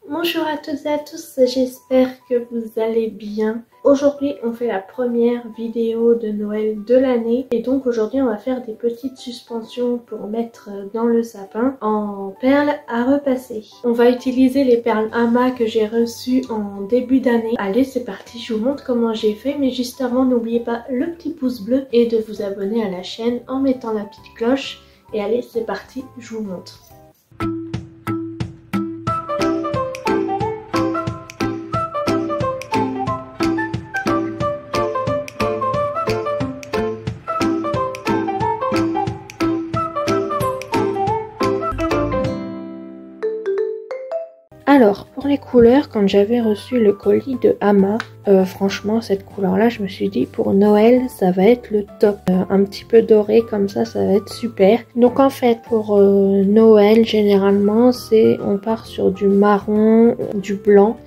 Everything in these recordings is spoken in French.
Bonjour à toutes et à tous, j'espère que vous allez bien. Aujourd'hui on fait la première vidéo de Noël de l'année et donc aujourd'hui on va faire des petites suspensions pour mettre dans le sapin en perles à repasser. On va utiliser les perles Ama que j'ai reçues en début d'année. Allez, c'est parti, je vous montre comment j'ai fait, mais juste avant n'oubliez pas le petit pouce bleu et de vous abonner à la chaîne en mettant la petite cloche. Et allez, c'est parti, je vous montre. Alors, pour les couleurs, quand j'avais reçu le colis de Ama, franchement, cette couleur-là, je me suis dit, pour Noël, ça va être le top. Un petit peu doré, comme ça va être super. Donc, en fait, pour Noël, généralement, on part sur du marron, du blanc.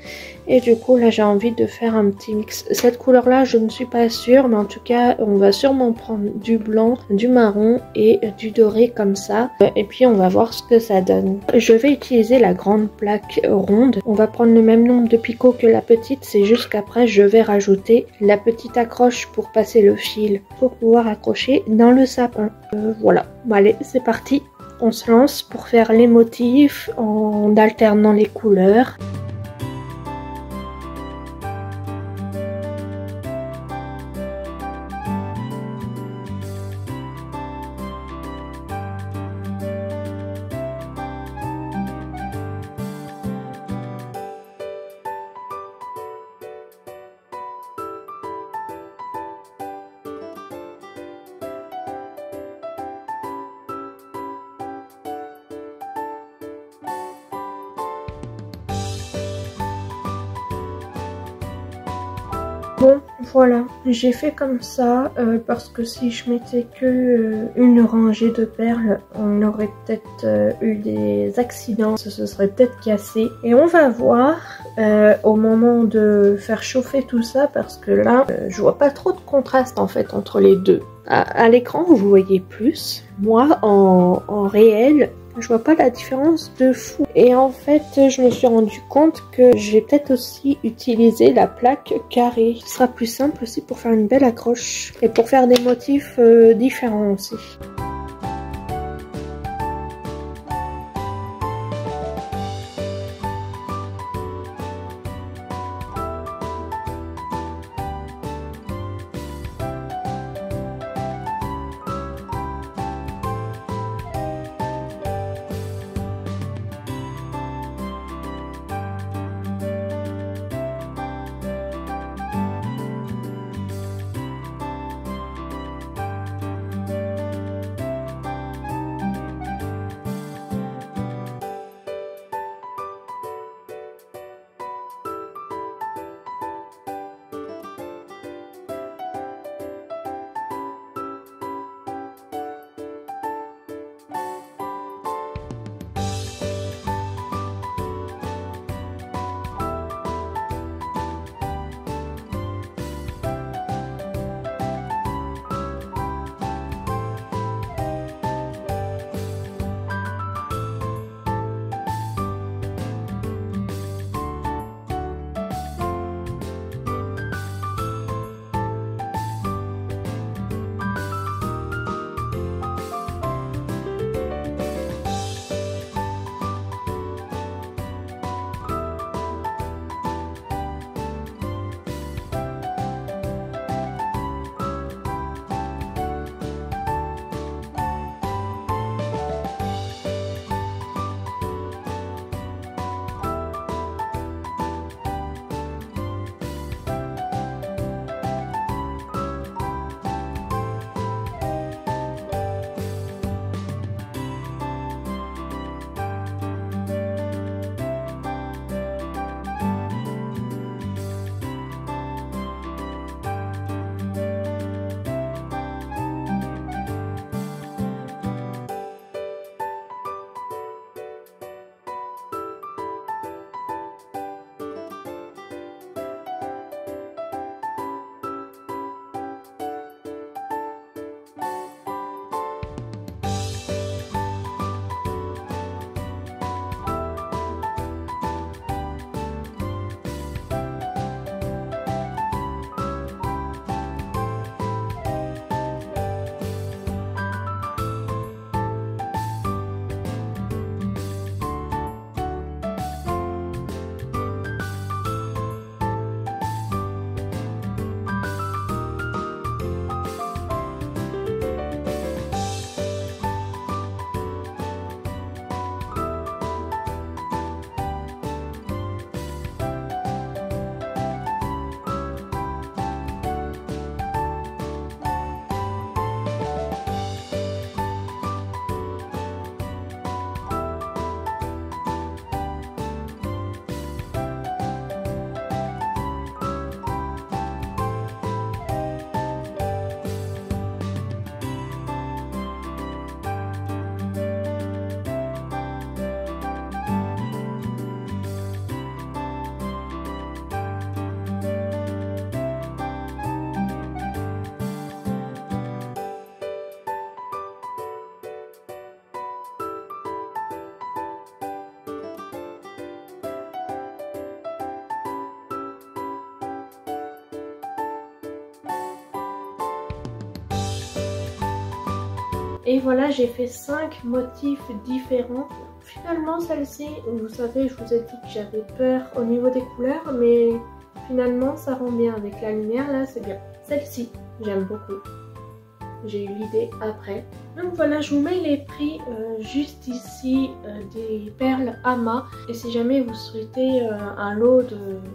Et du coup, là, j'ai envie de faire un petit mix. Cette couleur-là, je ne suis pas sûre, mais en tout cas, on va sûrement prendre du blanc, du marron et du doré comme ça. Et puis, on va voir ce que ça donne. Je vais utiliser la grande plaque ronde. On va prendre le même nombre de picots que la petite. C'est juste qu'après, je vais rajouter la petite accroche pour passer le fil, pour pouvoir accrocher dans le sapin. Voilà. Bon, allez, c'est parti. On se lance pour faire les motifs en alternant les couleurs. Bon, voilà, j'ai fait comme ça parce que si je mettais que une rangée de perles, on aurait peut-être eu des accidents, ça se serait peut-être cassé. Et on va voir au moment de faire chauffer tout ça parce que là, je vois pas trop de contraste en fait entre les deux. À l'écran, vous voyez plus. Moi, en réel, je vois pas la différence de fou. Et en fait, je me suis rendu compte que j'ai peut-être aussi utilisé la plaque carrée. Ce sera plus simple aussi pour faire une belle accroche et pour faire des motifs différents aussi. Et voilà, j'ai fait 5 motifs différents. Finalement, celle-ci, vous savez, je vous ai dit que j'avais peur au niveau des couleurs, mais finalement, ça rend bien avec la lumière, là, c'est bien. Celle-ci, j'aime beaucoup. J'ai eu l'idée après. Donc voilà, je vous mets les prix juste ici des perles Ama. Et si jamais vous souhaitez un lot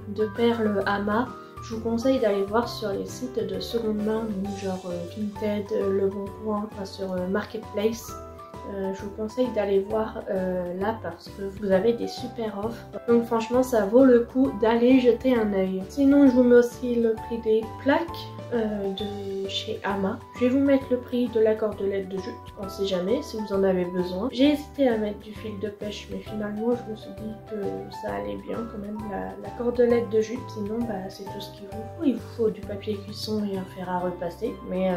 de perles Ama, je vous conseille d'aller voir sur les sites de seconde main, genre Vinted, Le Bon Coin, enfin sur Marketplace. Je vous conseille d'aller voir là parce que vous avez des super offres. Donc franchement, ça vaut le coup d'aller jeter un œil. Sinon, je vous mets aussi le prix des plaques de chez Ama. Je vais vous mettre le prix de la cordelette de jute, on sait jamais si vous en avez besoin. J'ai hésité à mettre du fil de pêche, mais finalement je me suis dit que ça allait bien quand même, la cordelette de jute. Sinon c'est tout ce qu'il vous faut. Il vous faut du papier cuisson et un fer à repasser, mais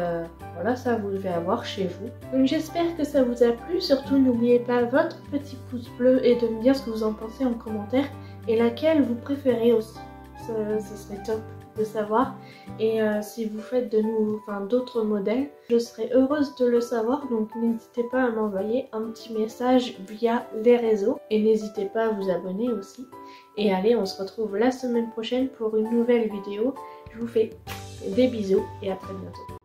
voilà, ça vous devez avoir chez vous. Donc j'espère que ça vous a plu. Surtout n'oubliez pas votre petit pouce bleu et de me dire ce que vous en pensez en commentaire et laquelle vous préférez aussi. Ce serait top de savoir. Et si vous faites d'autres modèles, je serai heureuse de le savoir. Donc n'hésitez pas à m'envoyer un petit message via les réseaux et n'hésitez pas à vous abonner aussi. Et allez, on se retrouve la semaine prochaine pour une nouvelle vidéo. Je vous fais des bisous et à très bientôt.